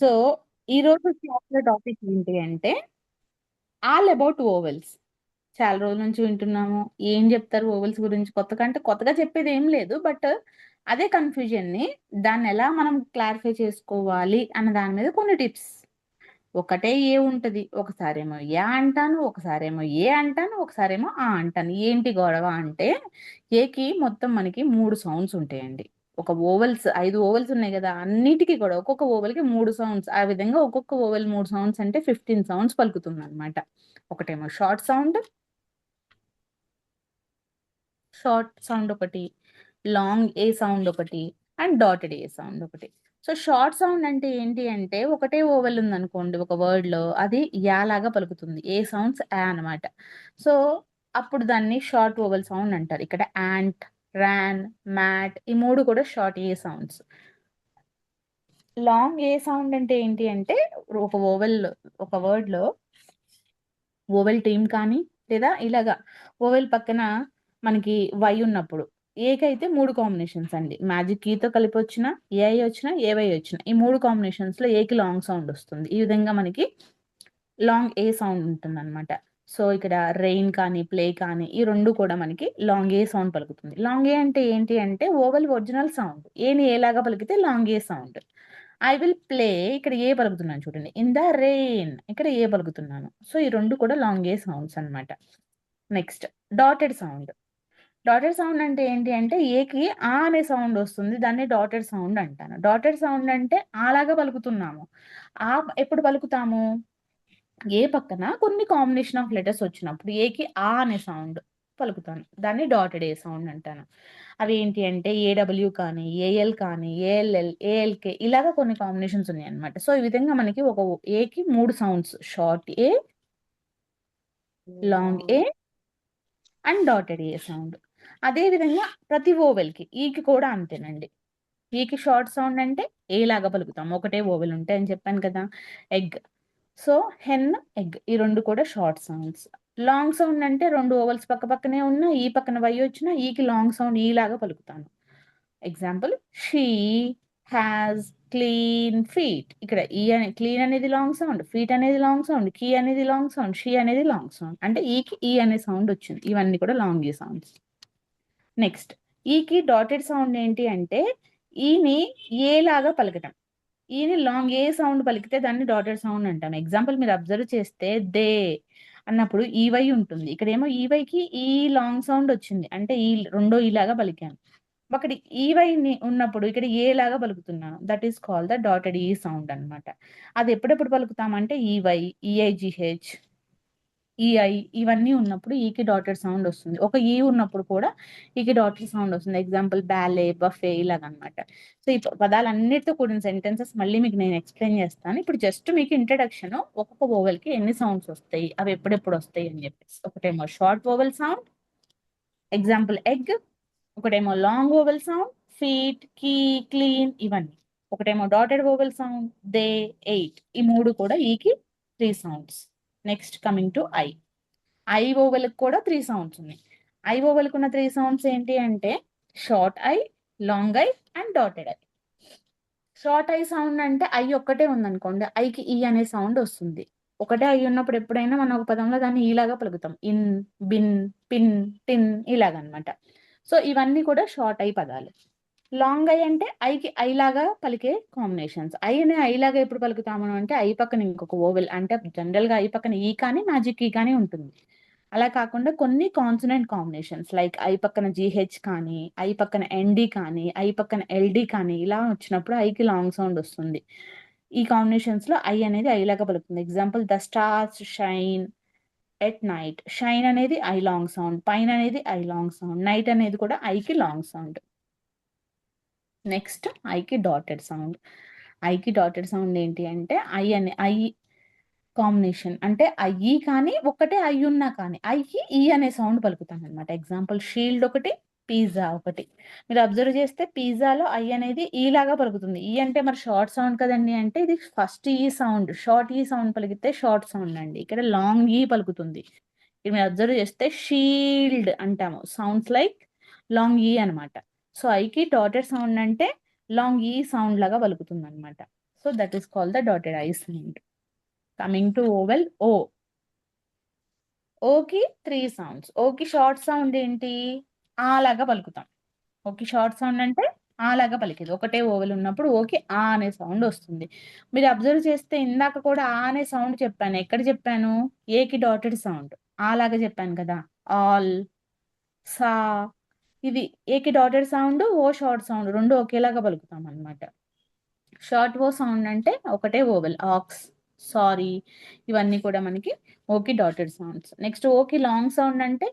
So ఈ రోజు క్లాస్లో టాపిక్ ఏంటి అంటే ఆల్ అబౌట్ ఓవెల్స్. చాలా రోజుల నుంచి వింటున్నాము. ఏం చెప్తారు ఓవెల్స్ గురించి? కొత్తగా అంటే కొత్తగా చెప్పేది ఏం లేదు, బట్ అదే కన్ఫ్యూజన్ని దాన్ని ఎలా మనం క్లారిఫై చేసుకోవాలి అన్న దాని మీద కొన్ని టిప్స్. ఒకటే ఏ ఉంటది, ఒకసారేమో యా అంటాను, ఒకసారేమో ఏ అంటాను, ఒకసారేమో ఆ అంటాను. ఏంటి గొడవ అంటే ఏకి మొత్తం మనకి 3 సౌండ్స్ ఉంటాయండి. ఒక ఓవెల్స్ 5 ఓవెల్స్ ఉన్నాయి గదా! అన్నిటికి కూడా ఒక్కొక్క ఓవెల్‌కి 3 సౌండ్స్. ఆ విధంగా ఒక్కొక్క ఓవెల్ 3 సౌండ్స్ అంటే 15 సౌండ్స్ పలుకుతుందనమాట. ఒకటేమో షార్ట్ సౌండ్ ఒకటి, లాంగ్ ఏ సౌండ్ ఒకటి, అండ్ డాటెడ్ ఏ సౌండ్ ఒకటి. సో, షార్ట్ సౌండ్ అంటే ఏంటి అంటే ఒకటే ఓవెల్ ఉందనుకోండి ఒక వర్డ్‌లో అది యా లాగా పలుకుతుంది. ఏ సౌండ్స్ యా అనమాట. సో, అప్పుడు దాన్ని షార్ట్ వోవెల్ సౌండ్ అంటారు. ఇక్కడ యాంట్, రాన్, మ్యాట్ ఈ 3 కూడా short A sounds. Long A sound అంటే ఏంటి అంటే ఒక వోవెల్ ఒక వర్డ్‌లో ఓవెల్ టీమ్ కానీ లేదా ఇలాగా ఓవెల్ పక్కన మనకి వై ఉన్నప్పుడు ఏకైతే 3 కాంబినేషన్స్ అండి. మ్యాజిక్ కీతో కలిపి వచ్చినా, ఏఐ వచ్చినా, ఏవై వచ్చినా ఈ 3 కాంబినేషన్స్‌లో ఏకి లాంగ్ సౌండ్ వస్తుంది. ఈ విధంగా మనకి లాంగ్ ఏ సౌండ్ ఉంటుందనమాట. సో, ఇక్కడ రెయిన్ కానీ, ప్లే కానీ ఈ 2 కూడా మనకి లాంగ్ ఏ సౌండ్ పలుకుతుంది. లాంగ్ ఏ అంటే ఏంటి అంటే ఓవెల్ ఒరిజినల్ సౌండ్. ఏని ఏలాగా పలికితే long A sound. I will play ఇక్కడ ఏ పలుకుతున్నాను చూడండి. ఇన్ ద రెయిన్ ఇక్కడ ఏ పలుకుతున్నాను. సో, ఈ 2 కూడా లాంగ్ ఏ సౌండ్స్ అనమాట. Next dotted sound. Dotted sound అంటే ఏంటి అంటే ఏకి ఆ అనే సౌండ్ వస్తుంది. దాన్ని డాటెడ్ సౌండ్ అంటాను. డాటెడ్ సౌండ్ అంటే ఆ లాగా పలుకుతున్నాము. ఆ ఎప్పుడు పలుకుతాము? ఏ పక్కన కొన్ని కాంబినేషన్ ఆఫ్ లెటర్స్ వచ్చినప్పుడు ఏకి ఆ అనే సౌండ్ పలుకుతాను. దాన్ని డాటెడ్ ఏ సౌండ్ అంటాను. అవి ఏంటి అంటే ఏడబ్ల్యూ కానీ, ఏఎల్ కానీ, ఏఎల్ఎల్, ఏఎల్కే ఇలాగ కొన్ని కాంబినేషన్స్ ఉన్నాయన్నమాట. సో, ఈ విధంగా మనకి ఒక ఏకి 3 sounds short A, long A and dotted A sound. అదే విధంగా ప్రతి వోవెల్‌కి ఈకి కూడా అంతేనండి. ఈకి షార్ట్ సౌండ్ అంటే ఏ లాగా పలుకుతాం. ఒకటే వోవెల్ ఉంటాయి అని చెప్పాను కదా! ఎగ్. సో, హెన్, ఎగ్ ఈ 2 కూడా షార్ట్ సౌండ్స్. లాంగ్ సౌండ్ అంటే 2 వోవెల్స్ పక్కపక్కనే ఉన్నా, ఈ పక్కన వై వచ్చినా ఈకి లాంగ్ సౌండ్ ఈ లాగా పలుకుతాను. Example she has clean feet. ఇక్కడ ఈ అనే క్లీన్ అనేది లాంగ్ సౌండ్, ఫీట్ అనేది లాంగ్ సౌండ్, కీ అనేది లాంగ్ సౌండ్, షీ అనేది లాంగ్ సౌండ్. అంటే ఈకి ఈ అనే సౌండ్ వచ్చింది. ఇవన్నీ కూడా లాంగ్ ఈ సౌండ్స్. నెక్స్ట్ ఈకి డాటెడ్ సౌండ్ ఏంటి అంటే ఈని ఏ లాగా పలకటం. ఈని లాంగ్ ఏ సౌండ్ పలికితే దాన్ని డాటెడ్ సౌండ్ అంటాం. ఎగ్జాంపుల్ మీరు అబ్జర్వ్ చేస్తే దే అన్నప్పుడు ఈవై ఉంటుంది. ఇక్కడేమో ఈవైకి ఈ లాంగ్ సౌండ్ వచ్చింది. అంటే ఈ రెండో ఈలాగా పలికాను. అక్కడ ఈవై ఉన్నప్పుడు ఇక్కడ ఏ లాగా పలుకుతున్నాను. That is called the dotted E sound అన్నమాట. అది ఎప్పుడెప్పుడు పలుకుతామంటే ఈవై, ఈఐజీహెచ్, ఈఐ ఇవన్నీ ఉన్నప్పుడు ఈకి డాటెడ్ సౌండ్ వస్తుంది. ఒక ఈ ఉన్నప్పుడు కూడా ఈకి డాటెడ్ సౌండ్ వస్తుంది. ఎగ్జాంపుల్ బ్యాలే, బఫే ఇలాగనమాట. సో, ఈ పదాలన్నిటితో కూడిన సెంటెన్సెస్ మళ్ళీ మీకు నేను ఎక్స్‌ప్లెయిన్ చేస్తాను. ఇప్పుడు జస్ట్ మీకు ఇంట్రడక్షన్ ఒక్కొక్క వోవెల్‌కి ఎన్ని సౌండ్స్ వస్తాయి, అవి ఎప్పుడెప్పుడు వస్తాయి అని చెప్పేసి. ఒకటేమో short vowel sound, example egg. ఒకటేమో long vowel sound, feet, key, clean ఇవన్నీ. ఒకటేమో dotted vowel sound, they, eight. ఈ 3 కూడా ఈకి 3 sounds. Next coming to I. I ఓవెల్‌కి కూడా 3 సౌండ్స్ ఉన్నాయి. ఐ ఓవెల్‌కి ఉన్న 3 సౌండ్స్ ఏంటి అంటే short I, long I and dotted eye. Short I sound అంటే ఐ ఒక్కటే ఉందనుకోండి. ఐకి ఈ అనే సౌండ్ వస్తుంది. ఒకటే ఐ ఉన్నప్పుడు ఎప్పుడైనా మనం ఒక పదంలో దాన్ని ఈలాగా పలుకుతాం. ఇన్, బిన్, పిన్, టిన్ ఇలాగనమాట. సో, ఇవన్నీ కూడా షార్ట్ ఐ పదాలు. లాంగ్ ఐ అంటే ఐకి ఐ లాగా పలికే కాంబినేషన్స్. ఐ అనే ఐ లాగా ఎప్పుడు పలుకుతాము అంటే ఐ పక్కన ఇంకొక వోవెల్ అంటే జనరల్‌గా ఐ పక్కన ఈ కానీ, మ్యాజిక్ ఈ కానీ ఉంటుంది. అలా కాకుండా కొన్ని కాన్సోనెంట్ కాంబినేషన్స్ లైక్ ఐ పక్కన జీహెచ్ కానీ, ఐ పక్కన ఎన్‌డి కానీ, ఐ పక్కన ఎల్‌డి కానీ ఇలా వచ్చినప్పుడు ఐకి లాంగ్ సౌండ్ వస్తుంది. ఈ కాంబినేషన్స్‌లో ఐ అనేది ఐ లాగా పలుకుతుంది. Example the stars shine at night. Shine అనేది ఐ లాంగ్ సౌండ్. పైన్ అనేది ఐ లాంగ్ సౌండ్. నైట్ అనేది కూడా ఐకి లాంగ్ సౌండ్. నెక్స్ట్ ఐకి డాటెడ్ సౌండ్. ఐకి డాటెడ్ సౌండ్ ఏంటి అంటే ఐ కాంబినేషన్. అంటే ఐ కానీ ఒక్కటే ఐ ఉన్నా కానీ ఐకి ఈ అనే సౌండ్ పలుకుతామనమాట. ఎగ్జాంపుల్ షీల్డ్ ఒకటి, పిజ్జా ఒకటి. మీరు అబ్జర్వ్ చేస్తే పిజ్జాలో ఐ అనేది ఈ లాగా పలుకుతుంది. ఈ అంటే మరి షార్ట్ సౌండ్ కదండీ అంటే ఇది ఫస్ట్ ఈ సౌండ్. షార్ట్ ఈ సౌండ్ పలికితే షార్ట్ సౌండ్ అండి. ఇక్కడ లాంగ్ ఈ పలుకుతుంది. ఇది మీరు అబ్జర్వ్ చేస్తే షీల్డ్ అంటాము. సౌండ్స్ లైక్ లాంగ్ ఈ అనమాట. సో, ఐకి డాటెడ్ సౌండ్ అంటే లాంగ్ ఈ సౌండ్ లాగా పలుకుతుందనమాట. So that is called the dotted I sound. Coming to vowel O. ఓకి 3 సౌండ్స్. ఓకి షార్ట్ సౌండ్ ఏంటి? ఆ లాగా పలుకుతాం. ఓకి షార్ట్ సౌండ్ అంటే ఆ లాగా పలికేది. ఒకటే ఓవెల్ ఉన్నప్పుడు ఓకి ఆ అనే సౌండ్ వస్తుంది. మీరు అబ్జర్వ్ చేస్తే ఇందాక కూడా ఆ అనే సౌండ్ చెప్పాను. ఎక్కడ చెప్పాను? ఏకి డాటెడ్ సౌండ్. ఆ లాగా చెప్పాను కదా. ఆల్, సా, ఇది ఏకి డాటెడ్ సౌండ్, ఓ షార్ట్ సౌండ్ రెండు ఒకేలాగా పలుకుతాం అన్నమాట. షార్ట్ ఓ సౌండ్ అంటే ఒకటే ఓవెల్. ఆక్స్, సారీ, ఇవన్నీ కూడా మనకి ఓకి డాటెడ్ సౌండ్స్. నెక్స్ట్ ఓకి లాంగ్ సౌండ్ అంటే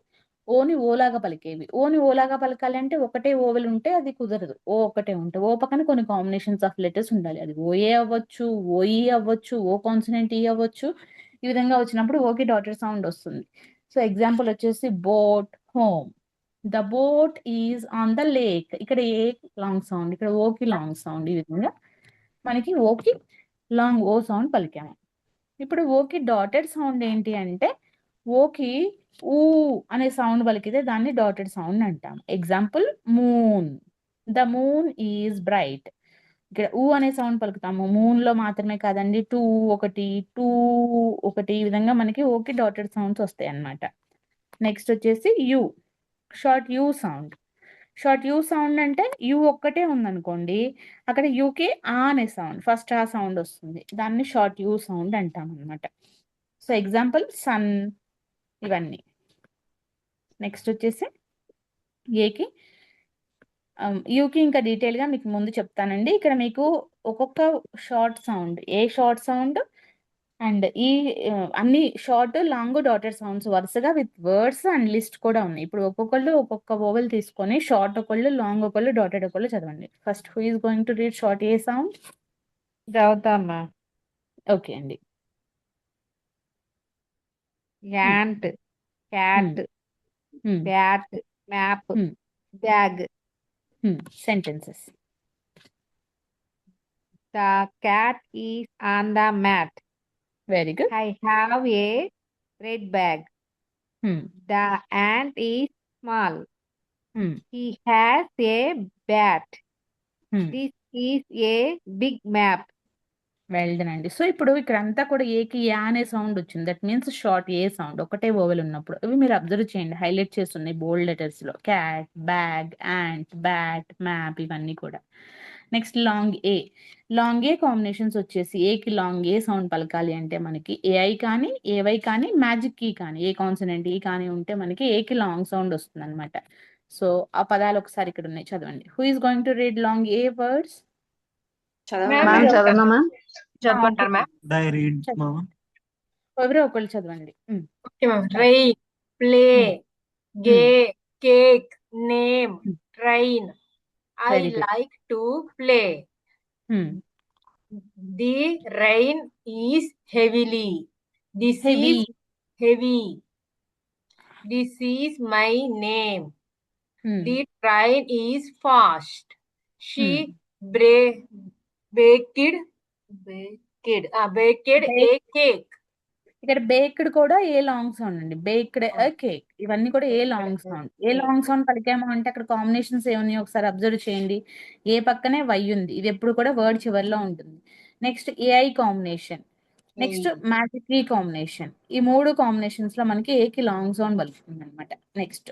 ఓని ఓలాగా పలికేవి. ఓని ఓలాగా పలకాలి అంటే ఒకటే ఓవెల్ ఉంటే అది కుదరదు. ఓ ఒకటే ఉంటే ఓ పక్కన కొన్ని కాంబినేషన్స్ ఆఫ్ లెటర్స్ ఉండాలి. అది ఓఏ అవ్వచ్చు, ఓఈ అవ్వచ్చు, ఓ కాన్సనెంట్ ఈ అవ్వచ్చు. ఈ విధంగా వచ్చినప్పుడు ఓకి డాటెడ్ సౌండ్ వస్తుంది. సో ఎగ్జాంపుల్ వచ్చేసి boat, home. The boat is on the lake. ఇక్కడ ఏ లాంగ్ సౌండ్, ఇక్కడ ఓకి లాంగ్ సౌండ్. ఈ విధంగా మనకి ఓకి లాంగ్ ఓ సౌండ్ పలికాము. ఇప్పుడు ఓకి డాటెడ్ సౌండ్ ఏంటి అంటే ఓకి ఊ అనే సౌండ్ పలికితే దాన్ని డాటెడ్ సౌండ్ అంటాం. Example moon. The moon is bright. ఇక్కడ ఊ అనే సౌండ్ పలుకుతాము. మూన్ లో మాత్రమే కాదండి, టూ ఒకటి, టూ ఒకటి, ఈ విధంగా మనకి ఓకి డాటెడ్ సౌండ్స్ వస్తాయి అన్నమాట. నెక్స్ట్ వచ్చేసి you. Short U sound. Short U sound అంటే యూ ఒక్కటే ఉందనుకోండి, అక్కడ యూకి ఆ అనే సౌండ్, ఫస్ట్ ఆ సౌండ్ వస్తుంది. దాన్ని షార్ట్ యూ సౌండ్ అంటాం అనమాట. సో ఎగ్జాంపుల్ సన్, ఇవన్నీ. నెక్స్ట్ వచ్చేసి ఏకి యూకి ఇంకా డీటెయిల్గా మీకు ముందు చెప్తానండి. ఇక్కడ మీకు ఒక్కొక్క short sound, A short sound and ఈ అన్ని షార్ట్ లాంగ్ డాటెడ్ సౌండ్స్ వరుసగా విత్ వర్డ్స్ అండ్ లిస్ట్ కూడా ఉన్నాయి. ఇప్పుడు ఒక్కొక్కళ్ళు ఒక్కొక్క ఓవెల్ తీసుకొని షార్ట్ ఒకళ్ళు, లాంగ్ ఒకళ్ళు, డాటెడ్ ఒకళ్ళు చదవండి. First who is going to read short A sound? చదువుతామా? ఓకే అండి. Ant, cat, bat, map, bag. Sentences. The cat is on the mat. Very good. I have a red bag. The ant is small. He has a bat. This is a big map. Well done అండి. So ఇప్పుడు ఇక్కడ అంతా కూడా ఏకి yeah అనే sound వచ్చింది. That means short A sound, ఒకటే oval ఉన్నప్పుడు. ఇవి మీరు అబ్జర్వ్ చేయండి, హైలైట్ చేస్తున్నాయి బోల్డ్ లెటర్స్ లో. Cat, bag, ant, bat, map, ఇవన్నీ కూడా. నెక్స్ట్ లాంగ్ ఏ. లాంగ్ ఏ కాంబినేషన్స్ వచ్చేసి ఏకి లాంగ్ ఏ సౌండ్ పలకాలి అంటే మనకి ఏఐ కానీ, ఏవై కానీ, మ్యాజిక్ కీ కానీ, ఏ కాన్సనెంట్ ఈ కానీ ఉంటే మనకి ఏకి లాంగ్ సౌండ్ వస్తుంది అనమాట. సో ఆ పదాలు ఒకసారి ఇక్కడ ఉన్నాయి, చదవండి. Who is going to read long A words? Ma'am చదవనా మ్యామ్? చదవమంటారు మ్యామ్? ఎవరో ఒకళ్ళు చదవండి. Okay ma'am. Rain, play, gay, cake, name, train. I Very good. Like to play. The rain is heavily. This Heavy. Is heavy. This is my name. The train is fast. She baked a cake. ఇక్కడ baked కూడా A long sound అండి. Baked cake, ఇవన్నీ కూడా A long sound. A long sound పలికామో అంటే అక్కడ combinations ఏమున్నాయి ఒకసారి observe చేయండి. ఏ పక్కనే వై ఉంది, ఇది ఎప్పుడు కూడా వర్డ్ చివరిలో ఉంటుంది. Next AI combination, next magic combination. ఈ మూడు కాంబినేషన్స్ లో మనకి ఏకి లాంగ్ సౌండ్ పలుకుతుంది అనమాట. నెక్స్ట్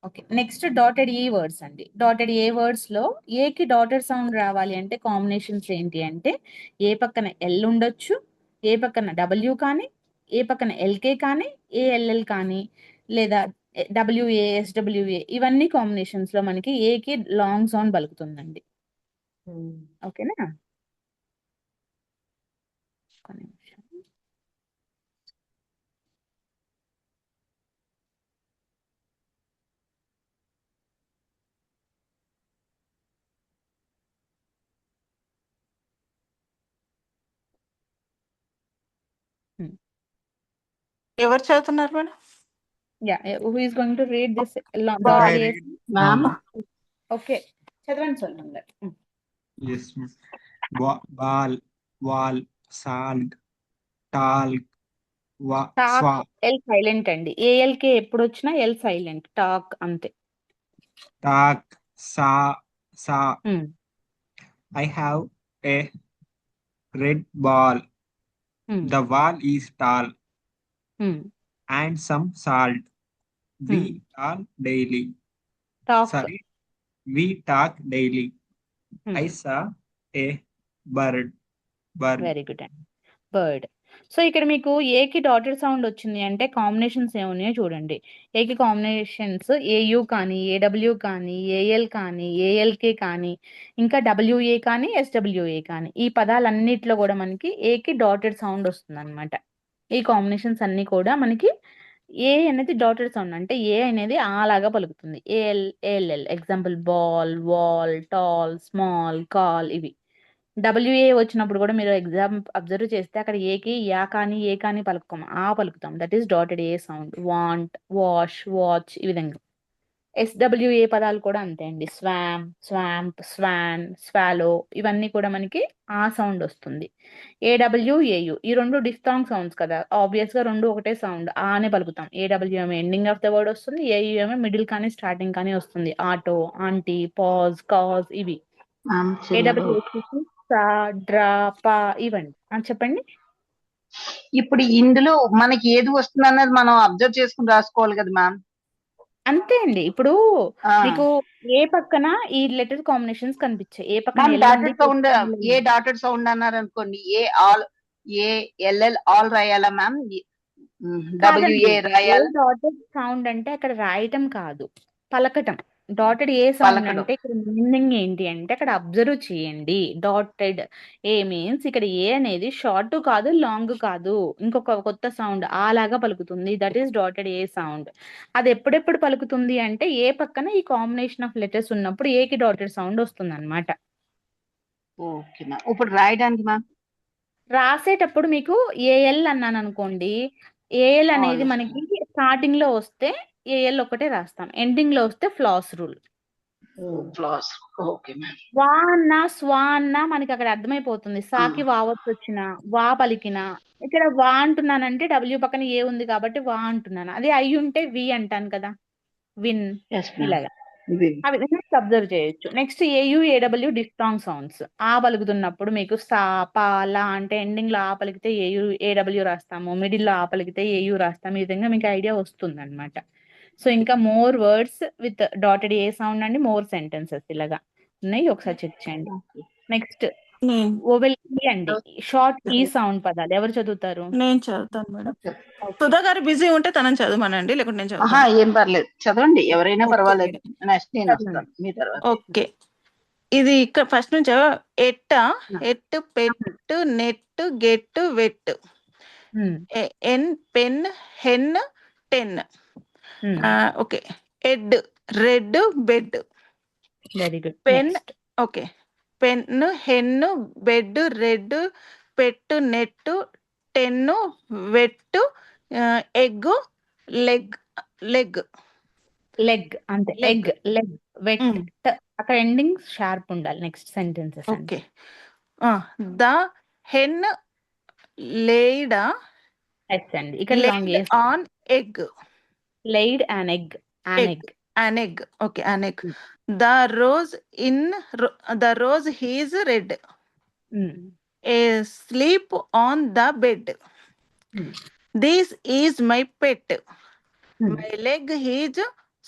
ఓకే, నెక్స్ట్ డాటెడ్ ఈ వర్డ్స్ అండి. డాటెడ్ ఏ వర్డ్స్ లో ఏకి డాటెడ్ సౌండ్ రావాలి అంటే కాంబినేషన్స్ ఏంటి అంటే ఏ పక్కన ఎల్ ఉండొచ్చు, ఏ పక్కన డబ్ల్యూ కానీ, ఏ పక్కన ఎల్కే కానీ, ఏఎల్ఎల్ కానీ, లేదా డబ్ల్యూఏఎస్డబ్ల్యూఏ, ఇవన్నీ కాంబినేషన్స్ లో మనకి ఏకి లాంగ్ సౌండ్ పలుకుతుందండి. ఓకేనా? ఒక్క నిమిషం. ఎవరు చదువుతున్నారు madam? Yeah, who is going to read this dotted A? Ma'am okay, చదవండి సొల్లండి. Yes ball, wall, salt, talc, talk, L silent అండి. ఏఎల్కే ఎప్పుడు వచ్చినా ఎల్ సైలెంట్. టాక్ అంతే. Talk, saw, I have a red ball. The wall is tall and some salt. We talk daily. Talk. Sorry, we talk daily. I saw a bird. Very good అండి. Bird. So ఇక్కడ మీకు ఏకి dotted sound వచ్చింది అంటే combinations ఏమున్నాయో చూడండి. ఏకి combinations AU కానీ, ఏడబ్ల్యూ కానీ, ఏఎల్ కానీ, ఏఎల్కే కానీ, ఇంకా డబ్ల్యూఏ కానీ, ఎస్డబ్ల్యూఏ కానీ, ఈ పదాలన్నిట్లో కూడా మనకి ఏకి డాటెడ్ సౌండ్ వస్తుంది అనమాట. ఈ కాంబినేషన్స్ అన్ని కూడా మనకి ఏ అనేది డాటెడ్ సౌండ్, అంటే ఏ అనేది ఆ లాగా పలుకుతుంది. ALL example ball, wall, tall, small, call ఇవి. డబ్ల్యూఏ వచ్చినప్పుడు కూడా మీరు ఎగ్జామ్ అబ్జర్వ్ చేస్తే అక్కడ ఏకి యా కానీ ఏ కానీ పలుకుతాం, ఆ పలుకుతాం. That is dotted A sound. Want, wash, watch ఈ విధంగా. ఎస్డబ్ల్యూఏ పదాలు కూడా అంతే అండి. స్వామ్, స్వాంప్, స్వాన్, స్వాలో ఇవన్నీ కూడా మనకి ఆ సౌండ్ వస్తుంది. ఏడబ్ల్యూఏయు ఈ రెండు డిఫ్థాంగ్ సౌండ్స్ కదా, ఆబ్వియస్ గా రెండు ఒకటే సౌండ్, ఆ అనే పలుకుతాం. ఏడబ్ల్యూ ఏమో ఎండింగ్ ఆఫ్ ద వర్డ్ వస్తుంది, ఏయు ఏమో మిడిల్ కానీ స్టార్టింగ్ కానీ వస్తుంది. ఆటో, ఆంటీ, పాజ్, కాజ్ ఇవి. ఏడబ్ల్యూ వచ్చేసి సా, డ్రా, పా ఇవండి. చెప్పండి. ఇప్పుడు ఇందులో మనకి ఏది వస్తుంది అన్నది మనం అబ్జర్వ్ చేసుకుని రాసుకోవాలి కదా మ్యామ్. అంతే అండి. ఇప్పుడు మీకు ఏ పక్కన ఈ లెటర్ కాంబినేషన్స్ కనిపించాయి, ఏ పక్కన మ్యామ్ ఎల్ ఉంది, dotted sound, A dotted sound అన్నారు అనుకోండి, A all, A LL all రాయాలా మ్యామ్? డబ్ల్యూఏ రాయాలా? డాటెడ్ సౌండ్ అంటే అక్కడ రాయటం కాదు, పలకటం. డాటెడ్ ఏ సౌండ్ పలకడం. అంటే ఇక్కడ మీనింగ్ ఏంటి అంటే అక్కడ అబ్జర్వ్ చేయండి. డాటెడ్ ఏ మీన్స్ ఇక్కడ ఏ అనేది షార్ట్ కాదు, లాంగ్ కాదు, ఇంకొక కొత్త సౌండ్ ఆ లాగా పలుకుతుంది. That is dotted A sound. అది ఎప్పుడెప్పుడు పలుకుతుంది అంటే ఏ పక్కన ఈ కాంబినేషన్ ఆఫ్ లెటర్స్ ఉన్నప్పుడు ఏకి డాటెడ్ సౌండ్ వస్తుంది అనమాట. Okay ma'am. ఇప్పుడు రాయడానికి మ్యామ్ రాసేటప్పుడు మీకు ఏఎల్ అన్నాను అనుకోండి, ఏఎల్ అనేది All. మనకి స్టార్టింగ్ లో వస్తే ఏఎల్ ఒకటే రాస్తాం, ఎండింగ్ లో వస్తే floss rule. Floss. Okay ma'am. వా అన్నా స్వా అన్నా మనకి అక్కడ అర్థమైపోతుంది. సాకి వావత్ వచ్చిన, వా పలికిన. ఇక్కడ వా అంటున్నానంటే డబ్ల్యూ పక్కన ఏ ఉంది కాబట్టి వా అంటున్నాను. అదే అయి ఉంటే వి అంటాను కదా, విన్ Yes, ma'am. ఇలాగా. ఆ విధంగా అబ్జర్వ్ చేయొచ్చు. Next AU AW diphthong sounds. ఆ పలుకుతున్నప్పుడు మీకు సా, పా, లా అంటే ఎండింగ్ లో ఆ పలికితే ఏయు ఏడబ్ల్యూ రాస్తాము, మిడిల్ లో ఆ పలికితే ఏయు రాస్తాము. ఈ విధంగా మీకు ఐడియా వస్తుంది అనమాట. సో ఇంకా more words with dotted A sound అండి, మోర్ సెంటెన్సెస్ ఇలాగా ఉన్నాయి, ఒకసారి చెక్ చేయండి. నెక్స్ట్ ఓవెల్ ఈ అండి, షార్ట్ ఈ సౌండ్ పదాలు ఎవరు చదువుతారు? నేను చదువుతాను మేడం. సుధా గారు బిజీ ఉంటే తనని చదవమనండి, లేకుంటే నేను ఆహా, చదువుతాను. ఏం పర్లేదు, చదవండి, ఎవరైనా ఓకే పర్వాలేదు. మేడం. నెక్స్ట్ నేను వస్తాను మీ తర్వాత. ఓకే, ఇది ఇక్కడ ఫస్ట్ నుంచి ఎట్ట, ఎట్టు, పెట్టు, నెట్టు, గెట్టు, వెట్టు. ఎన్, పెన్, హెన్, టెన్. ఓకే, ఎడ్, red, bed. Very good. Pen, okay, pen, hen, bed, red, pet, net, ten, wet, egg, leg. Leg leg అంతే. ఎగ్, లెగ్, వెట్, అక్కడ ending sharp ఉండాలి. Next sentences. Okay. The hen laid ఎస్ అండి. ఇక్కడ long A an egg. laid an egg. An egg. An egg. Okay, an egg. The rose is red. A sleep on the bed. This is my pet. My leg is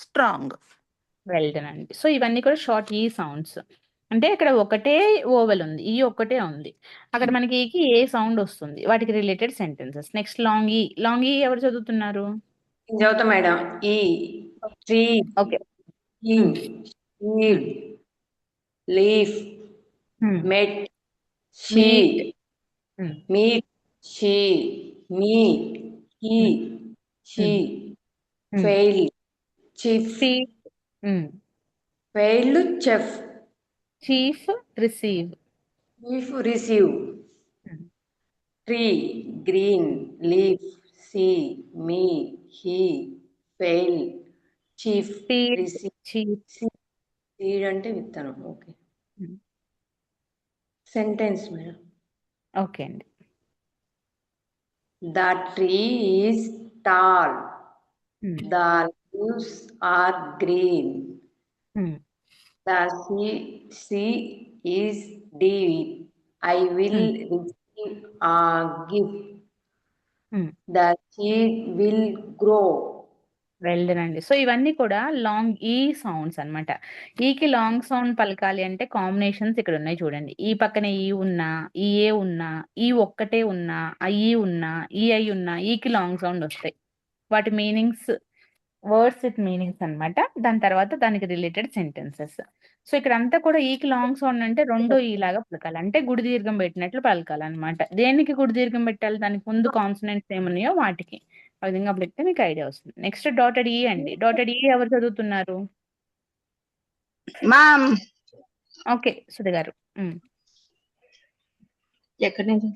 strong. Well done అండి. So ఇవన్నీ కూడా short ఈ sounds. అంటే ఇక్కడ ఒకటే oval ఉంది, ఈ ఒక్కటే ఉంది. అక్కడ మనకి ఈకి ఏ సౌండ్ వస్తుంది, వాటికి related sentences. Next long E. Long E ఎవరు చదువుతున్నారు? చదువుతా madam. E, tree, okay, seed, leaf, met, sheet, meet, she, me, he, she, fail, chief, fail, chef, chief, receive, chief, receive, tree, green, leaf, see, me, he, fail, chief, receive. Seed అంటే విత్తనం. Okay, sentence madam. Okay అండి. The tree is tall. The leaves are green. The sea is David. I will receive a gift. The seed will grow. వెళ్ళనండి. So ఇవన్నీ కూడా long ఈ sounds అన్నమాట. ఈకి long sound పలకాలి అంటే కాంబినేషన్స్ ఇక్కడ ఉన్నాయి చూడండి. ఈ పక్కన ఈ ఉన్నా, ఈ ఏ ఉన్నా, ఈ ఒక్కటే ఉన్నా, ఈ ఉన్నా, ఈ ఐ ఉన్నా, ఈకి లాంగ్ సౌండ్ వస్తాయి. వాటి మీనింగ్స్ వర్డ్స్ విత్ మీనింగ్స్ అన్నమాట. దాని తర్వాత దానికి రిలేటెడ్ సెంటెన్సెస్. సో ఇక్కడ అంతా కూడా ఈకి లాంగ్ సౌండ్ అంటే రెండో ఈ లాగా పలకాలి. అంటే గుడి దీర్ఘం పెట్టినట్లు పలకాలన్నమాట. దేనికి గుడి దీర్ఘం పెట్టాలి? దానికి ముందు కాన్సనెంట్స్ ఏమున్నాయో వాటికి. ఆ విధంగా పలికితే మీకు ఐడియా వస్తుంది. నెక్స్ట్ డాటెడ్ ఈ అండి. డాటెడ్ ఈ ఎవరు చదువుతున్నారు? మ్యామ్ ఓకే సుధ గారు. ఎక్కడి నుంచి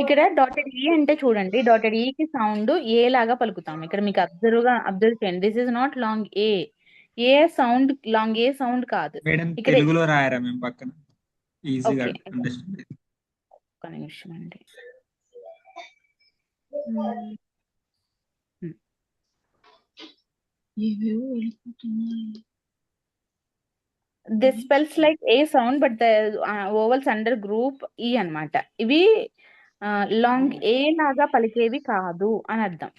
ఇక్కడ డాటెడ్ ఈ అంటే చూడండి, డాటెడ్ ఈకి సౌండ్ ఏ లాగా పలుకుతాం. ఇక్కడ మీకు అబ్జర్వ్ చేయండి. This is not long A. A sound long A sound కాదు. మేడం ఇక్కడ తెలుగులో రాయరా మేము పక్కన ఈజీగా ఓకే అండర్స్టాండ్. ఒక్క నిమిషం అండి. This spells like A sound but the ovals under group ఈ అన్నమాట. ఇవి లాంగ్ ఏ లాగా పలికేవి కాదు అని అర్థం.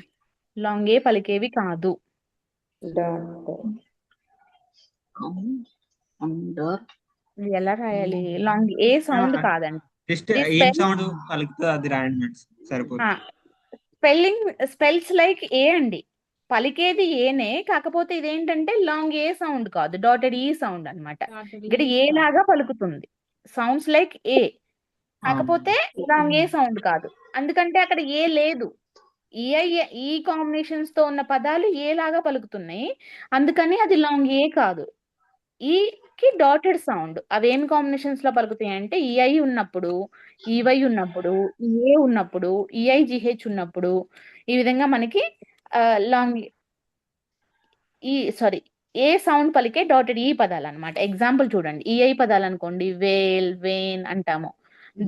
లాంగ్ ఏ పలికేవి కాదు. అండర్ ఇది ఎలా రాయాలి? లాంగ్ ఏ సౌండ్ కాదండి. జస్ట్ This ఏం spell- సౌండ్ పలుకుతుందో అది రాయండి మేడం సరిపోతుంది. స్పెల్స్ లైక్ ఏ అండి. పలికేది ఏనే, కాకపోతే ఇదేంటంటే లాంగ్ ఏ సౌండ్ కాదు, డాటెడ్ ఈ సౌండ్ అన్నమాట. ఇక్కడ ఏ లాగా పలుకుతుంది. సౌండ్స్ లైక్ ఏ, కాకపోతే లాంగ్ ఏ సౌండ్ కాదు. అందుకంటే అక్కడ ఏ లేదు. ఈ కాంబినేషన్స్ తో ఉన్న పదాలు ఏ లాగా పలుకుతున్నాయి, అందుకని అది లాంగ్ ఏ కాదు. ఈకి డాటెడ్ సౌండ్. అవేం కాంబినేషన్స్ లో పలుకుతాయి అంటే ఈఐ ఉన్నప్పుడు, ఈవై ఉన్నప్పుడు, ఏ ఉన్నప్పుడు, ఈఐజిహెచ్ ఉన్నప్పుడు, ఈ విధంగా మనకి లాంగ్ ఏ సౌండ్ పలికే డాటెడ్ ఈ పదాలు అన్నమాట. ఎగ్జాంపుల్ చూడండి, ఈఐ పదాలు అనుకోండి, వేల్, వేన్ అంటాము,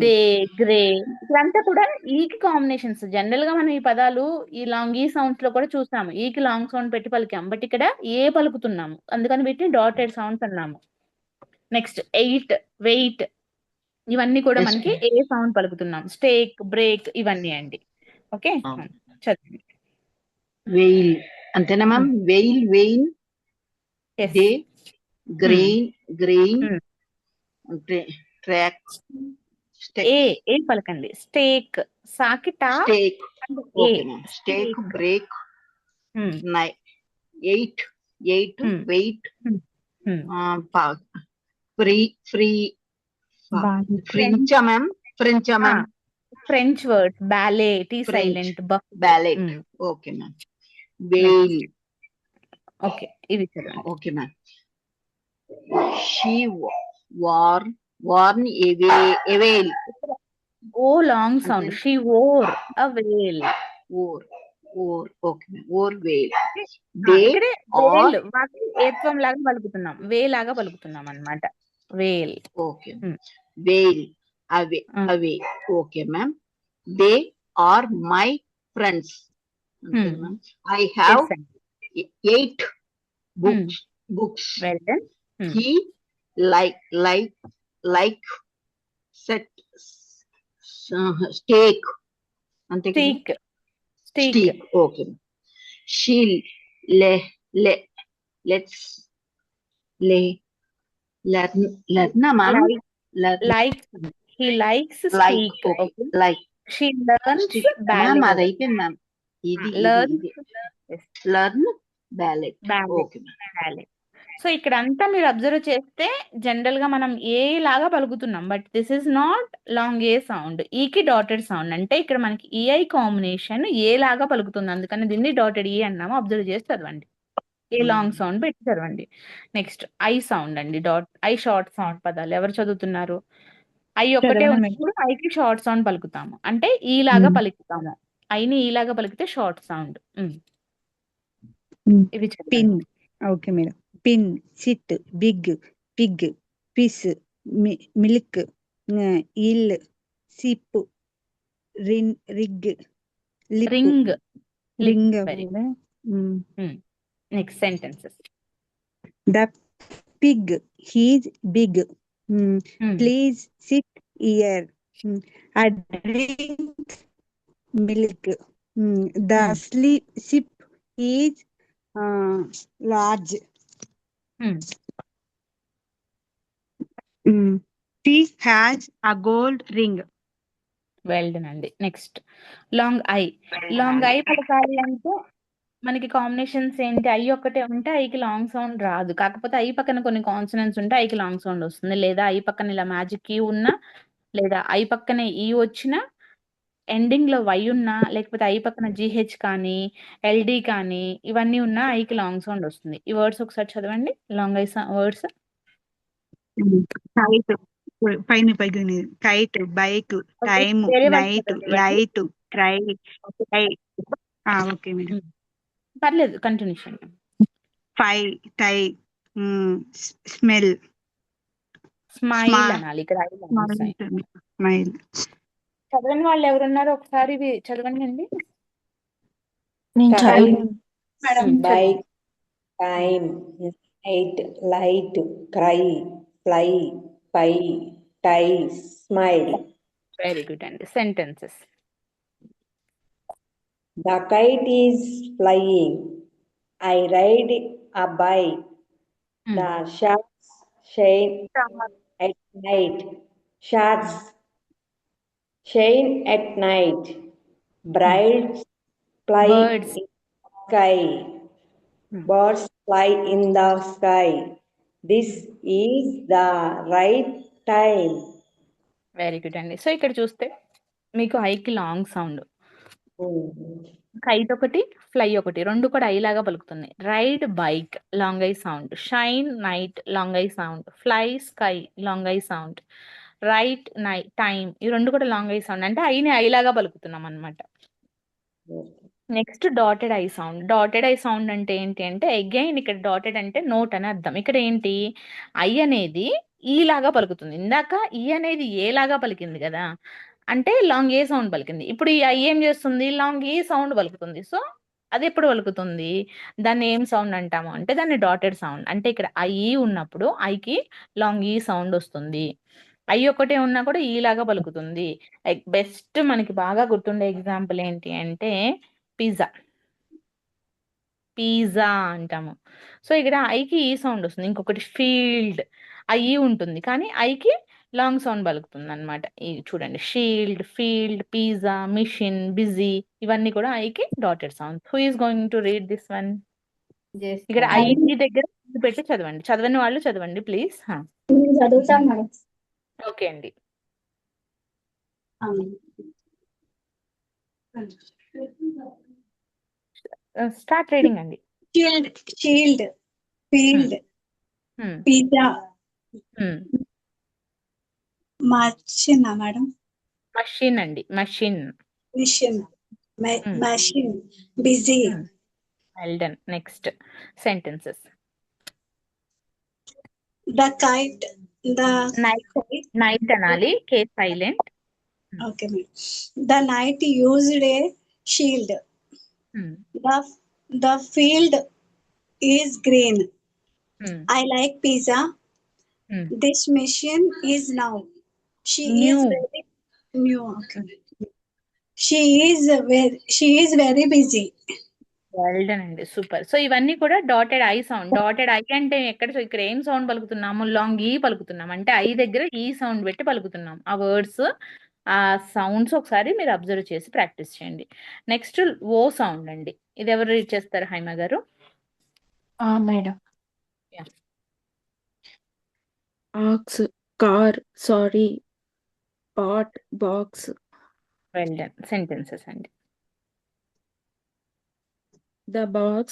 దే, గ్రే, ఇదంతా కూడా ఈకి కాంబినేషన్స్. జనరల్ గా మనం ఈ పదాలు ఈ లాంగ్ ఈ సౌండ్స్ లో కూడా చూస్తాము. ఈకి లాంగ్ సౌండ్ పెట్టి పలికాం, బట్ ఇక్కడ ఏ పలుకుతున్నాము, అందుకని వీటిని డాటెడ్ సౌండ్స్ అన్నాము. నెక్స్ట్ ఎయిట్, వెయిట్, ఇవన్నీ కూడా Yes, మనకి ఏ సౌండ్ పలుకుతున్నాం. స్టేక్, బ్రేక్, ఇవన్నీ అండి. ఓకే చదువు. వెయిల్ అంతేనా ma'am? Veil, vein, day, grain, grain, track, A పలకండి. స్టేక్, సాకి టా, steak, A, steak, break, eight, weight, free, free, ఫ్రెంచా మ్యామ్? ఫ్రెంచా ma'am? French word, ballet, T silent, ballet. Okay ma'am. Veil. Okay ఇవి చదవండి. Okay ma'am. She worn a veil. O long sound. She or a veil. Okay ma'am. Wore veil. దే veil వాటి ఏత్వం లాగా పలుకుతున్నాం, వే లాగా పలుకుతున్నాం అన్నమాట. వేల్. ఓకే. వేల్, అవే. Okay ma'am. They are my friends. I have 8 books. Well done. He like set steak. Steak. Okay. She let's learn ma'am. Like he likes steak. Okay. Like she learns ballet. Ma'am, adayipindi ma'am. Learn ballet. Okay. Ballet. So ఇక్కడ అంతా మీరు observe చేస్తే general గా మనం A లాగా పలుకుతున్నాం, but this is not long A sound. ఈకి dotted sound. అంటే ఇక్కడ మనకి ఈఐ కాంబినేషన్ ఏ లాగా పలుకుతుంది, అందుకని దీన్ని డాటెడ్ ఈ అన్నాము. అబ్జర్వ్ చేసి చదవండి. ఏ లాంగ్ సౌండ్ పెట్టి చదవండి. నెక్స్ట్ ఐ సౌండ్ అండి. ఐ షార్ట్ సౌండ్ పదాలు ఎవరు చదువుతున్నారు? ఐ ఒక్కటే ఉన్నప్పుడు ఐకి షార్ట్ సౌండ్ పలుకుతాము, అంటే ఈ లాగా పలుకుతాము. ఐని ఈ లాగా పలికితే షార్ట్ సౌండ్. ఇవి pin. Okay madam. Pin, sit, big, pig, piece, milk, ill, sip, rig, ring. Ring. Next sentences. The pig, he's big, please sit here. I drink milk. The ship is large. She has a gold ring. Well done అండి. Next long I. Long I పలకాలి అంటే మనకి combinations ఏంటి? I ఒక్కటే ఉంటే ఐకి long sound రాదు. కాకపోతే ఐ పక్కన కొన్ని కాన్సనెంట్స్ ఉంటే ఐకి లాంగ్ సౌండ్ వస్తుంది. లేదా ఐ పక్కన ఇలా మ్యాజిక్ ఈ ఉన్నా, లేదా ఐ పక్కన ఈ వచ్చినా, ఎండింగ్ లో వై ఉన్నా, లేకపోతే ఐ పక్కన జిహెచ్ కానీ ఎల్డి కానీ ఇవన్నీ ఉన్నా ఐకి లాంగ్ సౌండ్ వస్తుంది. ఈ వర్డ్స్ ఒకసారి చదవండి. Long I words. Kite, పైన పైన కైట్, బైక్, టైమ్, వేరే వర్డ్స్ నైట్, చదవండి. Light, try. Okay madam. పర్లేదు, కంటిన్యూషన్. ఫై, టై, స్మెల్, స్మైల్ అనాలి ఇక్కడ. స్మైల్. చదవని వాళ్ళు ఎవరున్నారో ఒకసారి ఇవి చదవండి అండి. నేను చదువు bike, time, night, light, cry, fly, pie, tie, smile. Very good అండి. Sentences. The kite is flying. I ride a bike. The stars shine at night. Stars shine at night. Birds fly Birds. in the sky. Birds fly in the sky. This is the right time. Very good అండి. So ఇక్కడ చూస్తే మీకు ఐకి long sound, kite ఒకటి, fly ఒకటి, రెండు కూడా I లాగా పలుకుతున్నాయి. Ride bike long I sound, shine night long I sound, fly sky long I sound, right night time ఈ రెండు కూడా లాంగ్ ఐ సౌండ్. అంటే ఐని ఐ లాగా పలుకుతున్నాం అనమాట. Next dotted eye sound. Dotted eye sound అంటే ఏంటి అంటే అగైన్ ఇక్కడ డాటెడ్ అంటే నోట్ అని అర్థం. ఇక్కడ ఏంటి, ఐ అనేది ఈ లాగా పలుకుతుంది. ఇందాక ఈ అనేది ఏ లాగా పలికింది కదా, అంటే లాంగ్ ఏ సౌండ్ పలికింది. ఇప్పుడు ఈ ఐ ఏం చేస్తుంది, లాంగ్ ఈ సౌండ్ పలుకుతుంది. సో అది ఎప్పుడు పలుకుతుంది, దాన్ని ఏం సౌండ్ అంటాము అంటే దాన్ని డాటెడ్ సౌండ్. అంటే ఇక్కడ ఐ ఉన్నప్పుడు ఐకి లాంగ్ ఈ సౌండ్ వస్తుంది. ఐ ఒకటే ఉన్నా కూడా ఈ లాగా పలుకుతుంది. బెస్ట్ మనకి బాగా గుర్తుండే ఎగ్జాంపుల్ ఏంటి అంటే పిజ్జా. పిజ్జా అంటాము. సో ఇక్కడ ఐకి ఈ సౌండ్ వస్తుంది. ఇంకొకటి ఫీల్డ్, ఐ ఉంటుంది కానీ ఐకి లాంగ్ సౌండ్ పలుకుతుంది అనమాట. ఇది చూడండి, shield, field, pizza, mission, busy ఇవన్నీ కూడా ఐకి dotted sound. Who is going to read this one? ఇక్కడ ఐ దగ్గర పెట్టి చదవండి. చదవని వాళ్ళు చదవండి ప్లీజ్. చదువుతాను మేడం. ఓకే అండి. స్టార్ట్ రీడింగ్ అండి. Shield, field, pizza, machine madam. Machine అండి, machine. Mission, machine, busy. Well done. Next sentences. The kite, the night అనాలి, K silent. Okay madam. The night used a shield. The field is green. I like pizza. This machine is new. She is very new. Okay. She is very busy. Well done అండి, super. So ఇవన్నీ కూడా dotted eye sound. Dotted eye అంటే ఇక్కడ ఏం sound పలుకుతున్నాము, long ఈ పలుకుతున్నాం. అంటే I దగ్గర ఈ సౌండ్ పెట్టి పలుకుతున్నాం. ఆ వర్డ్స్, ఆ సౌండ్స్ ఒకసారి మీరు అబ్జర్వ్ చేసి ప్రాక్టీస్ చేయండి. నెక్స్ట్ ఓ సౌండ్ అండి. ఇది ఎవరు రీడ్ చేస్తారు, హైమ గారు? Madam. Ox, car, sorry, pot, box. Well done. Sentences అండి. The box,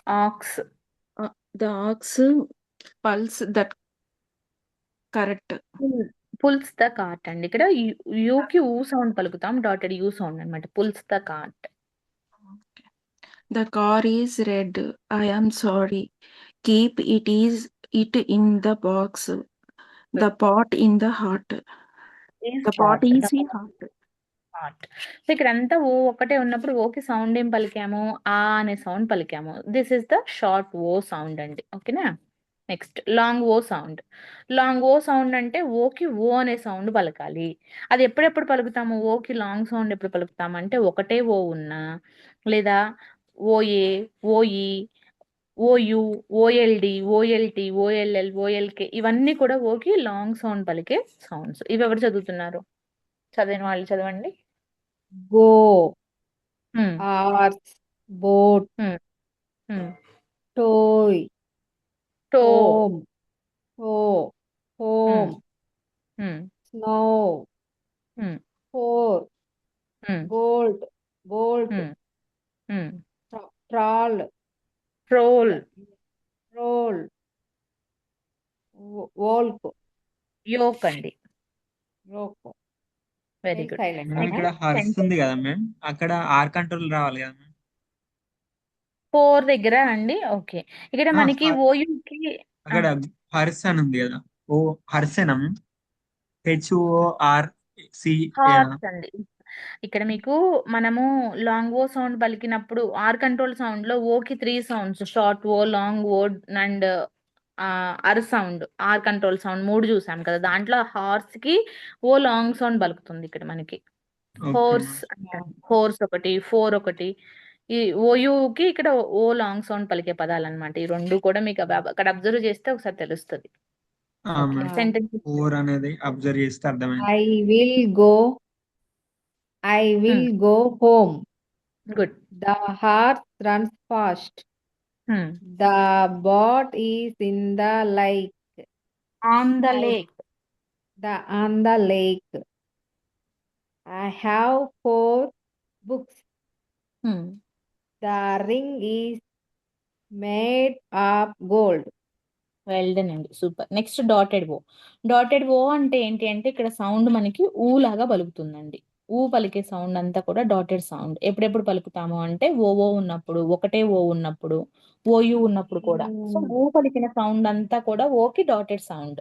ox, the ox pulls the cart. Pulls the cart అండి. ఇక్కడ యూకి ఊ సౌండ్ పలుకుతాం, డాటెడ్ యూ సౌండ్ అనమాట. Pulls the cart. The car is red. I am sorry. Keep it in the box. The pot in the hot. The pot is hot. So ఇక్కడ అంతా ఓ ఒకటే ఉన్నప్పుడు ఓకి సౌండ్ ఏం పలికాము, ఆ అనే సౌండ్ పలికాము. This is the short O sound అండి. ఓకేనా? Next long O sound. Long O sound అంటే ఓకి ఓ అనే సౌండ్ పలకాలి. అది ఎప్పుడెప్పుడు పలుకుతాము? ఓకి లాంగ్ సౌండ్ ఎప్పుడు పలుకుతాము అంటే ఒకటే ఓ ఉన్నా, లేదా ఓఏ, ఓఈ, ఓయు, ఓఎల్డి, ఓఎల్టి, ఓఎల్ఎల్, ఓఎల్కే, ఇవన్నీ కూడా ఓకి లాంగ్ సౌండ్ పలికే సౌండ్స్. ఇవి ఎవరు చదువుతున్నారు? చదివిన వాళ్ళు చదవండి. go, హ్మ్, horse, boat, hmm, hmm. toy, toe. home, toe, హ్మ్, home, హ్మ్, snow, హ్మ్, fork, హ్మ్, gold, bolt, hmm, hmm. trawl, troll. roll, wolf, yoke అండి. rock. Very Very good. silent, ma'am Anna. ఇక్కడ హర్స్ ఉంది కదా మ్యామ్, అక్కడ ఆర్ కంట్రోల్ రావాలి కదా మ్యామ్. 4 దగ్గర అండి. ఓకే. ఇక్కడ ఆ, మనకి హ- ఓయుకి అక్కడ హర్స్ అని ఉంది కదా, ఓ హర్సేనా మ్యామ్? HORC. హార్స్ అండి. ఇక్కడ మీకు మనము లాంగ్ ఓ సౌండ్ పలికినప్పుడు ఆర్ కంట్రోల్ సౌండ్ లో ఓకి 3 sounds, short O, long O and R sound, R control sound 3 చూసాం కదా. దాంట్లో హార్స్ కి ఓ లాంగ్ సౌండ్ పలుకుతుంది ఇక్కడ మనకి. Okay horse ma'am. అంటాం. హోర్స్ ఒకటి, ఫోర్ ఒకటి. ఈ ఓయుకి ఇక్కడ ఓ లాంగ్ సౌండ్ పలికే పదాలు అనమాట. ఈ రెండు కూడా మీకు అక్కడ అబ్జర్వ్ చేస్తే ఒకసారి తెలుస్తుంది. Okay, ma'am sentence. 4 అనేది అబ్జర్వ్ చేస్తే అర్థమైంది. I will go home. Good. The horse runs fast. The boat is in the lake. On the I- lake. on the lake. I have 4 books. The ring is made of gold. Well done అండి, super. Next dotted O. Dotted ఓ అంటే ఏంటి అంటే ఇక్కడ sound మనకి ఊ లాగా పలుకుతుందండి. ఊ పలికే సౌండ్ అంతా కూడా డాటెడ్ సౌండ్. ఎప్పుడెప్పుడు పలుకుతాము అంటే ఓ ఉన్నప్పుడు, ఒకటే ఓ ఉన్నప్పుడు, ఓయు ఉన్నప్పుడు కూడా. సో ఊ పలికిన సౌండ్ అంతా కూడా ఓకి డాటెడ్ సౌండ్.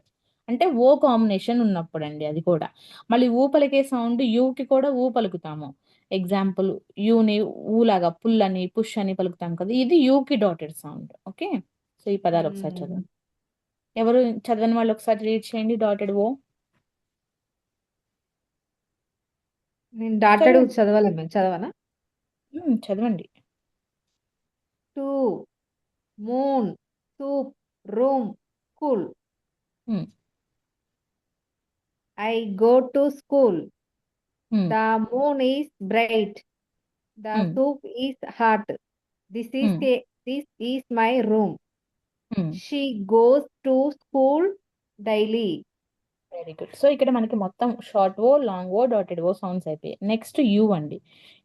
అంటే ఓ కాంబినేషన్ ఉన్నప్పుడు అండి అది కూడా. మళ్ళీ ఊ పలికే సౌండ్ యూకి కూడా ఊ పలుకుతాము. ఎగ్జాంపుల్ యూని ఊలాగా పుల్ అని, పుష్ అని పలుకుతాం కదా. ఇది యూకి డాటెడ్ సౌండ్. ఓకే, సో ఈ పదాలు ఒకసారి చదవండి. ఎవరు చదవని వాళ్ళు ఒకసారి రీడ్ చేయండి. డాటెడ్ ఓ నేను డాటెడ్ చదవాలి మేము చదవనా? చదవండి. 2 moon, soup, room, school. I go to school. The moon is bright. The soup is hot. This is my room. She goes to school daily. Very good. So ఇక్కడ మనకి మొత్తం short O, long O, dotted O sounds అయిపోయాయి. Next U అండి.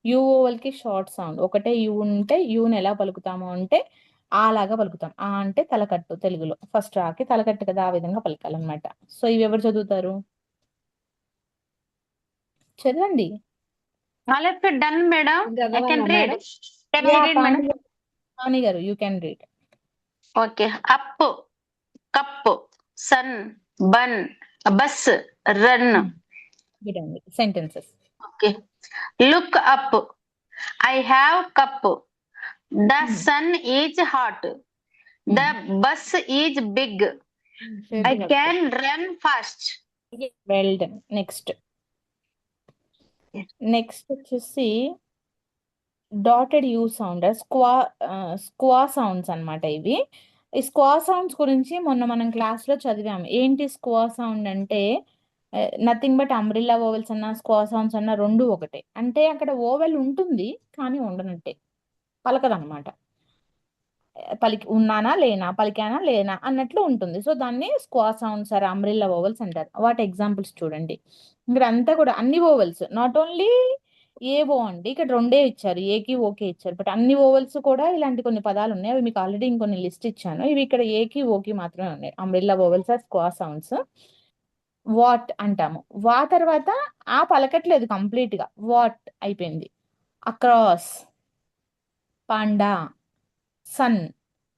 U ఓవల్కి short sound. ఒకటే U ఉంటే యూని ఎలా పలుకుతాము అంటే ఆ లాగా పలుకుతాం. ఆ అంటే తలకట్టు తెలుగులో. ఫస్ట్ రాకి తలకట్టు కదా, ఆ విధంగా పలకాలన్నమాట. సో ఇవి ఎవరు చదువుతారు? చదవండి. Done madam. I can read. Can I read madam? Pavani గారు, you can read. Okay. Up, cup, sun, bun, bus, run. Good అండి. Sentences. Okay. Look up. I have cup. The sun is hot. The bus is big. I can run fast. Well done. Next వచ్చేసి dotted U sound, స్క్వా sounds అన్నమాట ఇవి. ఈ స్క్వా sounds గురించి మొన్న మనం క్లాస్లో చదివాము. ఏంటి స్క్వా సౌండ్ అంటే నథింగ్ బట్ అంబ్రిల్లా ఓవెల్స్ అన్న స్క్వా సౌండ్స్ అన్న రెండు ఒకటే. అంటే అక్కడ ఓవెల్ ఉంటుంది కానీ ఉండనట్టే, పలకదనమాట. ఉన్నానా లేనా, పలికానా లేనా అన్నట్లు ఉంటుంది. సో దాన్ని స్క్వా సౌండ్స్ ఆర్ అంబ్రిల్లా ఓవెల్స్ అంటారు. వాటి ఎగ్జాంపుల్స్ చూడండి. ఇక్కడ అంతా కూడా అన్ని ఓవెల్స్, నాట్ ఓన్లీ ఏ ఓ అండి. ఇక్కడ రెండే ఇచ్చారు, ఏకి ఓకే ఇచ్చారు. బట్ అన్ని ఓవెల్స్ కూడా ఇలాంటి కొన్ని పదాలు ఉన్నాయి. అవి మీకు ఆల్రెడీ ఇంకొన్ని లిస్ట్ ఇచ్చాను. ఇవి ఇక్కడ ఏకి ఓకి మాత్రమే ఉన్నాయి. Umbrella vowels are schwa sounds. What అంటాము. వా తర్వాత ఆ పలకట్లేదు కంప్లీట్ గా, వాట్ అయిపోయింది. Across, panda, sun,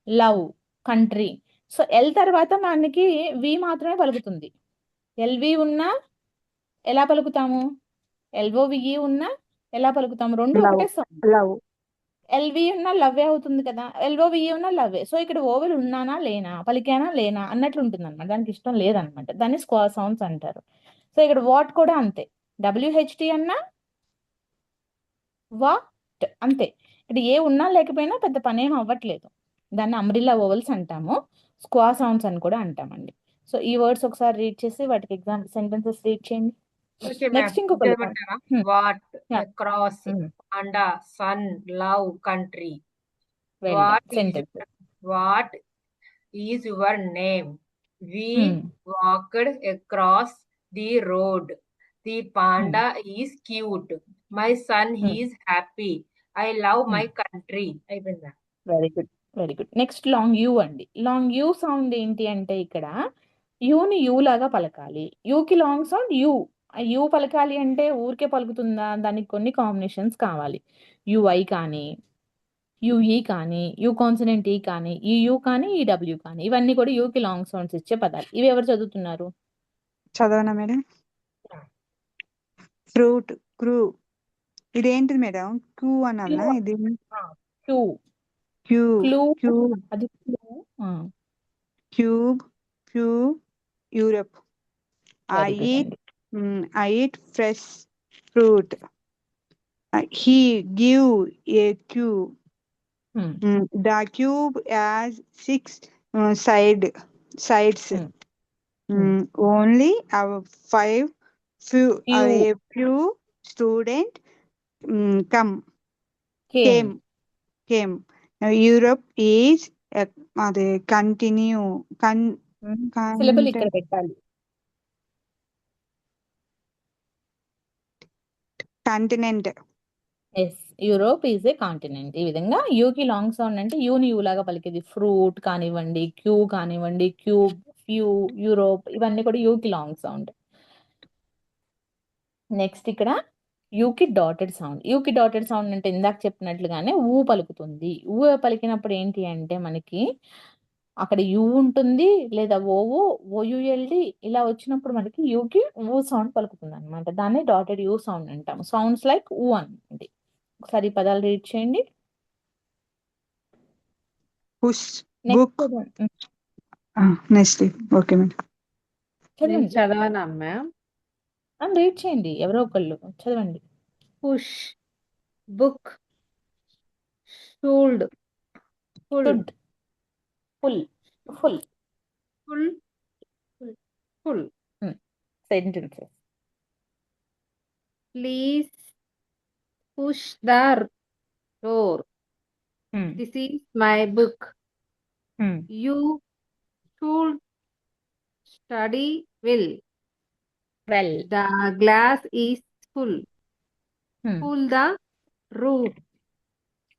love, country. So L తర్వాత మనకి వి మాత్రమే పలుకుతుంది. ఎల్వి ఉన్నా ఎలా పలుకుతాము? ఎల్ఓవిఈ ఉన్నా ఎలా పలుకుతాము? రెండు ఒకటే సౌండ్. లవ్. ఎల్వి ఉన్నా లవ్వే అవుతుంది కదా, ఎల్ఓవి ఉన్నా లవ్వే. సో ఇక్కడ ఓవెల్ ఉన్నానా లేనా, పలికానా లేనా అన్నట్లు ఉంటుంది అనమాట. దానికి ఇష్టం లేదనమాట, దాన్ని స్క్వేర్ సౌండ్స్ అంటారు. సో ఇక్కడ వాట్ కూడా అంతే, డబ్ల్యూహెచ్టి అన్నా వాట్ అంతే. ఇక్కడ ఏ ఉన్నా లేకపోయినా పెద్ద పనేం అవ్వట్లేదు. దాన్ని అంబ్రిల్లా ఓవెల్స్ అంటాము, స్క్వేర్ సౌండ్స్ అని కూడా అంటామండి. సో ఈ వర్డ్స్ ఒకసారి రీడ్ చేసి వాటికి ఎగ్జాంపుల్ సెంటెన్సెస్ రీడ్ చేయండి. ఓకే మ్యామ్, నెక్స్ట్ ఇంకొక చదవమంటారా? What, across, panda, sun, love, country. Well what is sentences. What is your name? We walked across the road. The panda is cute. My son is happy. I love my country. అయిపోయిందా? Very good, very good. Next long you అండి. Long you sound ఏంటి అంటే ఇక్కడ యూని U లాగా పలకాలి. యూకి long sound you. You పలకాలి అంటే ఊరికే పలుకుతుందా, దానికి కొన్ని కాంబినేషన్స్ కావాలి. యుఐ కానీ, యుఈ కానీ, యూ కాన్సనెంట్ ఈ కానీ, ఈ యూ కానీ, ఈ డబ్ల్యూ కానీ, ఇవన్నీ కూడా యూకి లాంగ్ సౌండ్స్ ఇచ్చే పదాలు. ఇవి ఎవరు చదువుతున్నారు? చదవనా మేడం? Fruit, crew. ఇదేంటిది మేడం? క్యూ అనాలనా? ఇది క్యూ, క్యూ, క్లూ, క్యూ, అది clue. Cube, queue, Europe. Very good అండి. I eat fresh fruit. He give a cube. The cube has 6 sides. Only our 5 a few student came. Now Europe is అదే continue syllable ఇక్కడ పెట్టాలి. Continent. Yes, Europe is a continent. ఈ విధంగా యూకి long sound అంటే యూని U లాగా పలికేది. ఫ్రూట్ కానివ్వండి, క్యూ కానివ్వండి, క్యూబ్, ఫ్యూ, యూరోప్, ఇవన్నీ కూడా యూకి లాంగ్ సౌండ్. నెక్స్ట్ ఇక్కడ యూకి డాటెడ్ సౌండ్. యూకి డాటెడ్ సౌండ్ అంటే ఇందాక చెప్పినట్లుగానే ఊ పలుకుతుంది. ఊ పలికినప్పుడు ఏంటి అంటే మనకి అక్కడ యూ ఉంటుంది, లేదా ఓఓ, ఓయుఎల్డి ఇలా వచ్చినప్పుడు మనకి యూకి ఊ సౌండ్ పలుకుతుంది అనమాట. దాన్ని డాటెడ్ యూ సౌండ్ అంటాము. సౌండ్స్ లైక్ ఊ అండి. ఒకసారి పదాలు రీడ్ చేయండి. Push, book. Next okay madam. చదవండి, చదవనా మ్యామ్? రీడ్ చేయండి, ఎవరో ఒకళ్ళు చదవండి. Push, book, should, full, full, full, full, full. Sentences. Please push the door. This is my book. You should study well. The glass is full. Pull the roof.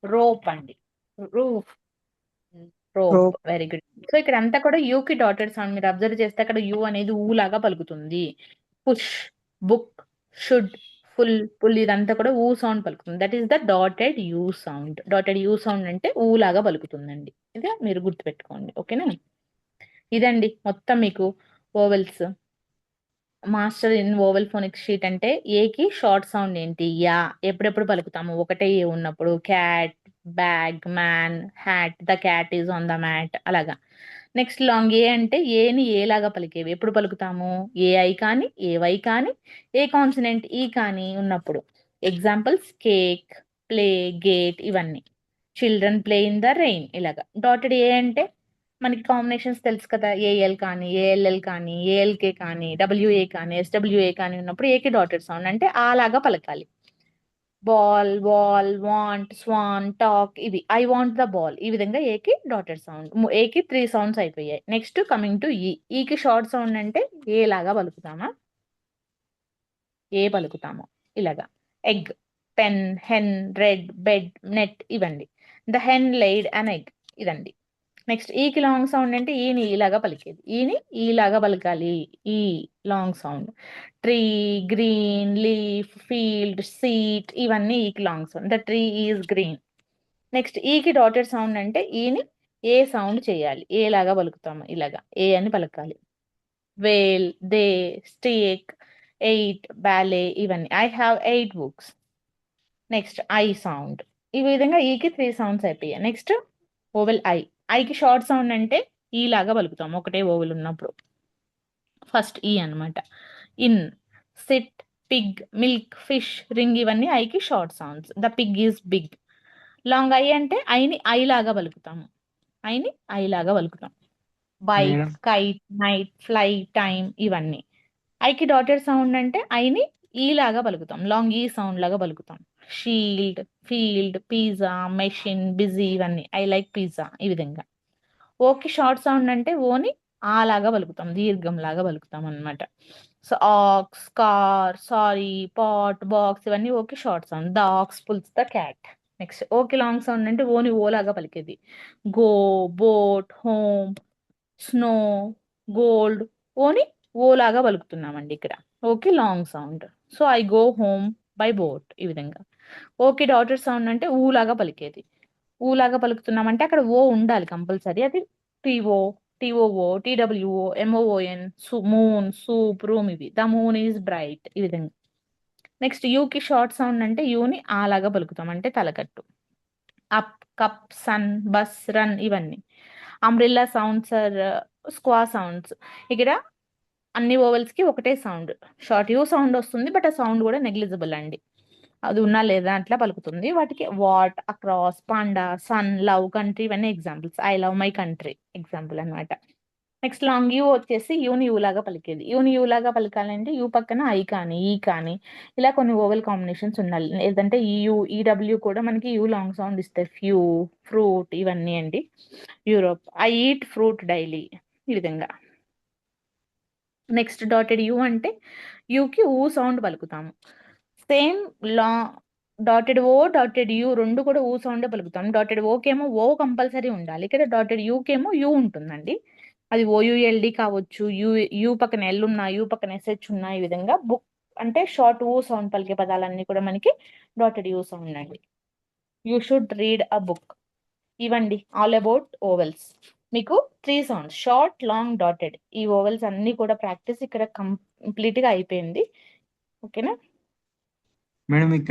Rope అండి, roof, rope. Very good. So ఇక్కడ అంతా కూడా యూకి dotted sound. మీరు observe చేస్తే అక్కడ U అనేది ఊ లాగా పలుకుతుంది. Push, book, should, full, pull, ఇదంతా కూడా ఊ సౌండ్ పలుకుతుంది. That is the dotted U sound. Dotted U sound అంటే ఊ లాగా పలుకుతుందండి. ఇది మీరు గుర్తుపెట్టుకోండి, ఓకేనా? ఇదండి మొత్తం మీకు vowels. Master in vowel phonics sheet అంటే ఏకి షార్ట్ సౌండ్ ఏంటి, యా, ఎప్పుడెప్పుడు పలుకుతాము, ఒకటే ఏ ఉన్నప్పుడు. Cat, bag, man, hat, the cat is on the mat, అలాగా. నెక్స్ట్ లాంగ్ ఏ అంటే ఏని ఏలాగా పలికేవి, ఎప్పుడు పలుకుతాము, ఏఐ కానీ, ఏవై కానీ, ఏ కాన్సనెంట్ ఈ కానీ ఉన్నప్పుడు. ఎగ్జాంపుల్స్ కేక్, ప్లే, గేట్, ఇవన్నీ. Children play in the rain, ఇలాగా. డాటెడ్ ఏ అంటే మనకి కాంబినేషన్స్ తెలుసు కదా, ఏఎల్ కానీ, ఏఎల్ఎల్ కానీ, ఏఎల్కే కానీ, డబ్ల్యూఏ కానీ, ఎస్డబ్ల్యూఏ కానీ ఉన్నప్పుడు ఏకి డాటెడ్ సౌండ్ అంటే అలాగా పలకాలి. Ball, wall, want, swan, talk, ఇవి. ఐ వాంట్ ద బాల్, ఈ విధంగా ఏకి డాటెడ్ సౌండ్. ఏకి 3 సౌండ్స్ అయిపోయాయి. నెక్స్ట్ కమింగ్ టు ఈ. ఈకి షార్ట్ సౌండ్ అంటే ఏ లాగా పలుకుతామా, ఏ పలుకుతాము ఇలాగా. Egg, pen, hen, red, bed, net, ఇవండి. The hen laid an egg, ఇదండి. నెక్స్ట్ ఈకి లాంగ్ సౌండ్ అంటే ఈని ఈలాగా పలికేది. ఈని ఈలాగా పలకాలి, ఈ long sound. Tree, green, leaf, field, seat, ఇవన్నీ ఈకి long sound. The tree is green. Next ఈకి డాటెడ్ సౌండ్ అంటే ఈని ఏ సౌండ్ చేయాలి, ఏ లాగా పలుకుతాము, ఇలాగా ఏ అని పలకాలి. వేల్, దే, స్టేక్, 8, బ్యాలే, ఇవన్నీ. I have 8 books. Next I sound. ఈ విధంగా ఈకి 3 సౌండ్స్ అయిపోయాయి. Next vowel I. ఐకి షార్ట్ సౌండ్ అంటే ఈ లాగా పలుకుతాం ఒకటే ఓవెల్ ఉన్నప్పుడు. ఫస్ట్ ఈ అన్నమాట. In, sit, pig, milk, fish, ring ఇవన్నీ ఐకి short sounds. The pig is big. Long I అంటే ఐని ఐ లాగా పలుకుతాము. ఐని ఐ లాగా పలుకుతాం. Bike, madam kite, night, fly, time ఇవన్నీ. ఐకి డాటెడ్ సౌండ్ అంటే ఐని ఈ లాగా పలుకుతాం. లాంగ్ ఈ సౌండ్ లాగా పలుకుతాం. Shield, field, pizza, machine, busy ఇవన్నీ. ఐ లైక్ పిజ్జా ఈ విధంగా. ఓకి షార్ట్ సౌండ్ అంటే ఓని ఆ లాగా పలుకుతాం, దీర్ఘం లాగా పలుకుతాం అన్నమాట. So ox, car, sorry, pot, box ఇవన్నీ ఓకి short sound. The ox pulls the cat. Next ఓకి లాంగ్ సౌండ్ అంటే ఓని ఓ లాగా పలికేది. Go, boat, home, snow, gold ఓని ఓ లాగా పలుకుతున్నామండి ఇక్కడ. Okay long sound. So I go home by boat ఈ విధంగా. ఓకే డాటెడ్ సౌండ్ అంటే ఊ లాగా పలికేది. ఊ లాగా పలుకుతున్నామంటే అక్కడ ఓ ఉండాలి కంపల్సరీ. అది T O, T O O, T W O, M O O N, moon, soup, room ఇవి. ద మూన్ ఈజ్ బ్రైట్ ఈ విధంగా. నెక్స్ట్ యూకి షార్ట్ సౌండ్ అంటే యూని ఆ లాగా పలుకుతాం అంటే తలకట్టు. Up, cup, sun, bus, run ఇవన్నీ. Umbrella sounds are schwa sounds. ఇక్కడ అన్ని ఓవెల్స్ కి ఒకటే సౌండ్. షార్ట్ యూ సౌండ్ వస్తుంది, బట్ ఆ సౌండ్ కూడా నెగ్లిజిబుల్ అండి. అది ఉన్నా లేదా అట్లా పలుకుతుంది. వాటికి what, across, panda, sun, love, country ఇవన్నీ examples. I love my country example అన్నమాట. నెక్స్ట్ లాంగ్ యూ వచ్చేసి యూని యూ లాగా పలికేది. యూని యూ లాగా పలకాలంటే యూ పక్కన ఐ కానీ ఈ కానీ ఇలా కొన్ని ఓవెల్ కాంబినేషన్స్ ఉండాలి. లేదంటే ఈయూ, ఈడబ్ల్యూ కూడా మనకి యూ లాంగ్ సౌండ్ ఇస్తాయి. ఫ్యూ, ఫ్రూట్ ఇవన్నీ అండి. Europe, I eat fruit daily ఈ విధంగా. నెక్స్ట్ డాటెడ్ యూ అంటే యూకి ఊ సౌండ్ పలుకుతాము. సేమ్ లా డాటెడ్ ఓ, డాటెడ్ యూ రెండు కూడా ఊ సౌండే పలుకుతాం. డాటెడ్ ఓకేమో ఓ కంపల్సరీ ఉండాలి. ఇక్కడ డాటెడ్ యూకేమో యూ ఉంటుందండి. అది ఓయుఎల్డి కావచ్చు, యూ పక్కన ఎల్ ఉన్నా, యూ పక్కన ఎస్హెచ్ ఉన్నా ఈ విధంగా. బుక్ అంటే షార్ట్ ఊ సౌండ్ పలికే పదాలన్నీ కూడా మనకి డాటెడ్ యూ సౌండ్ అండి. You should read a book. ఇవండి ఆల్ అబౌట్ ఓవెల్స్. మీకు 3 సౌండ్స్ షార్ట్, లాంగ్, డాటెడ్. ఈ ఓవెల్స్ అన్ని కూడా ప్రాక్టీస్ ఇక్కడ కంప్లీట్ గా అయిపోయింది. ఓకేనా మేడం ఇక్కడ